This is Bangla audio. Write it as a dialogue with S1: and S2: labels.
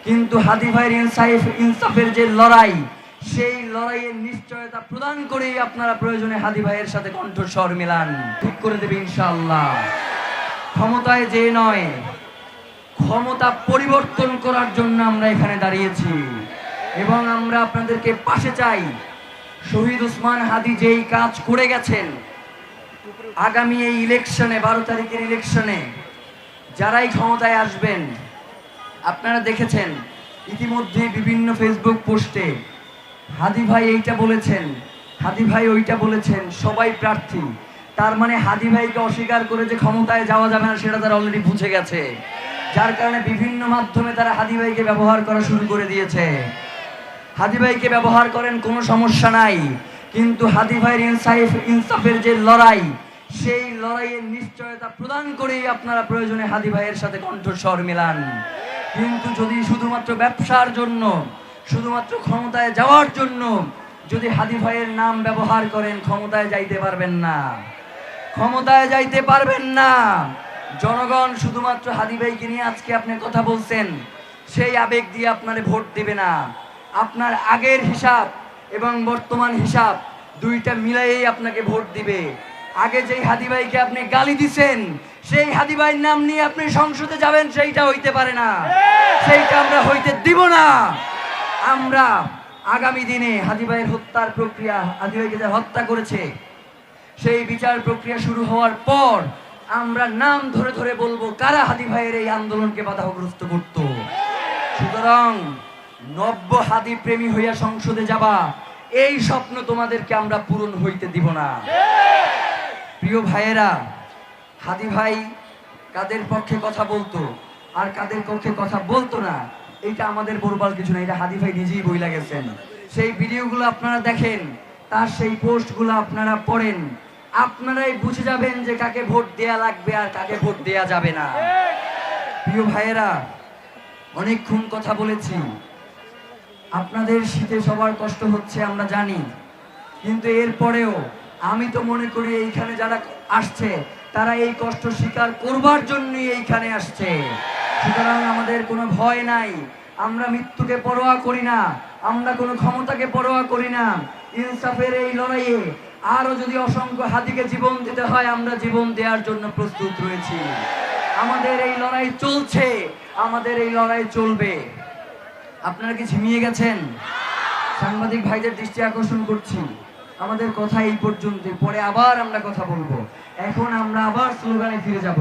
S1: কিন্তু হাদি ভাইয়ের ইনসাফের যে লড়াই, সেই লড়াইয়ের নিশ্চয়তা প্রদান করেই আপনারা প্রয়োজনে হাদি ভাইয়ের সাথে কণ্ঠস্বর মিলান, ঠিক করে দেবে ইনশাআল্লাহ। ক্ষমতায় যে নয়, ক্ষমতা পরিবর্তন করার জন্য আমরা এখানে দাঁড়িয়েছি এবং আমরা আপনাদেরকে পাশে চাই। শহীদ ওসমান হাদি যেই কাজ করে গেছেন, আগামী এই ইলেকশনে 12 তারিখের ইলেকশনে যারাই ক্ষমতায় আসবেন, আপনারা দেখেছেন ইতিমধ্যে বিভিন্ন ফেসবুক পোস্টে হাদি ভাই এইটা বলেছেন, হাদি ভাই ওইটা বলেছেন, সবাই প্রার্থী। তার মানে হাদি ভাইকে অস্বীকার করে যে ক্ষমতায় যাওয়া যাবে না সেটা তারা অলরেডি বুঝে গেছে, যার কারণে বিভিন্ন মাধ্যমে তারা হাদি ভাইকে ব্যবহার করা শুরু করে দিয়েছে। হাদি ভাইকে ব্যবহার করেন, কোনো সমস্যা নাই, কিন্তু হাদি ভাইয়ের ইনসাফের যে লড়াই, সেই লড়াইয়ের নিশ্চয়তা প্রদান করেই আপনারা প্রয়োজনে হাদি ভাইয়ের সাথে কণ্ঠস্বর মিলান। কিন্তু যদি শুধুমাত্র ব্যবসার জন্য, শুধুমাত্র ক্ষমতায় যাওয়ার জন্য যদি হাদি ভাইয়ের নাম ব্যবহার করেন, ক্ষমতায় যাইতে পারবেন না, ক্ষমতায় যাইতে পারবেন না। জনগণ শুধুমাত্র হাদি ভাইকে নিয়ে আজকে আপনি কথা বলছেন, সেই আবেগ দিয়ে আপনারে ভোট দিবে না। আপনার আগের হিসাব এবং বর্তমান হিসাব দুইটা মিলাইয়েই আপনাকে ভোট দিবে। আগে যেই হাদি ভাইকে আপনি গালি দিছেন, সেই হাদি ভাইয়ের নাম নিয়ে আপনি সংসদে যাবেন, সেইটা হইতে পারে না, সেইটা আমরা হইতে দিব না। আমরা আগামী দিনে হাদি ভাইয়ের হত্যার প্রক্রিয়া, হাদি ভাইকে যারা হত্যা করেছে সেই বিচার প্রক্রিয়া শুরু হওয়ার পর আমরা নাম ধরে ধরে বলবো কারা হাদি ভাইয়ের এই আন্দোলনকে বাধাগ্রস্ত করত। সুতরাং নব্য হাদি প্রেমী হইয়া সংসদে যাবা, এই স্বপ্ন তোমাদেরকে আমরা পূরণ হইতে দিব না। প্রিয় ভাইয়েরা, হাদি ভাই কাদের পক্ষে কথা বলতো আর কাদের পক্ষে কথা বলতো না, এটা আমাদের বলবার কিছু না, এটা হাদি ভাই নিজেই বইলা গেছেন। সেই ভিডিওগুলো আপনারা দেখেন, তার সেই পোস্টগুলো আপনারা পড়েন, আপনারাই বুঝে যাবেন যে কাকে ভোট দেয়া লাগবে আর কাকে ভোট দেয়া যাবে না। প্রিয় ভাইয়েরা, অনেকক্ষণ কথা বলেছি, আপনাদের শীতে সবার কষ্ট হচ্ছে আমরা জানি, কিন্তু এরপরেও আমি তো মনে করি এইখানে যারা আসছে তারা এই কষ্ট স্বীকার করবার জন্যই এইখানে আসছে। সুতরাং আমাদের কোনো ভয় নাই, আমরা মৃত্যুকে পরোয়া করি না, আমরা কোনো ক্ষমতাকে পরোয়া করি না। ইনসাফের এই লড়াইয়ে আরো যদি অসংখ্য হাদিকে জীবন দিতে হয়, আমরা জীবন দেওয়ার জন্য প্রস্তুত রয়েছি। আমাদের এই লড়াই চলছে, আমাদের এই লড়াই চলবে। আপনারা কি ঝিমিয়ে গেছেন? সাংবাদিক ভাইদের দৃষ্টি আকর্ষণ করছি, আমাদের কথা এই পর্যন্ত, পরে আবার আমরা কথা বলবো। এখন আমরা আবার স্লোগানে ফিরে যাব।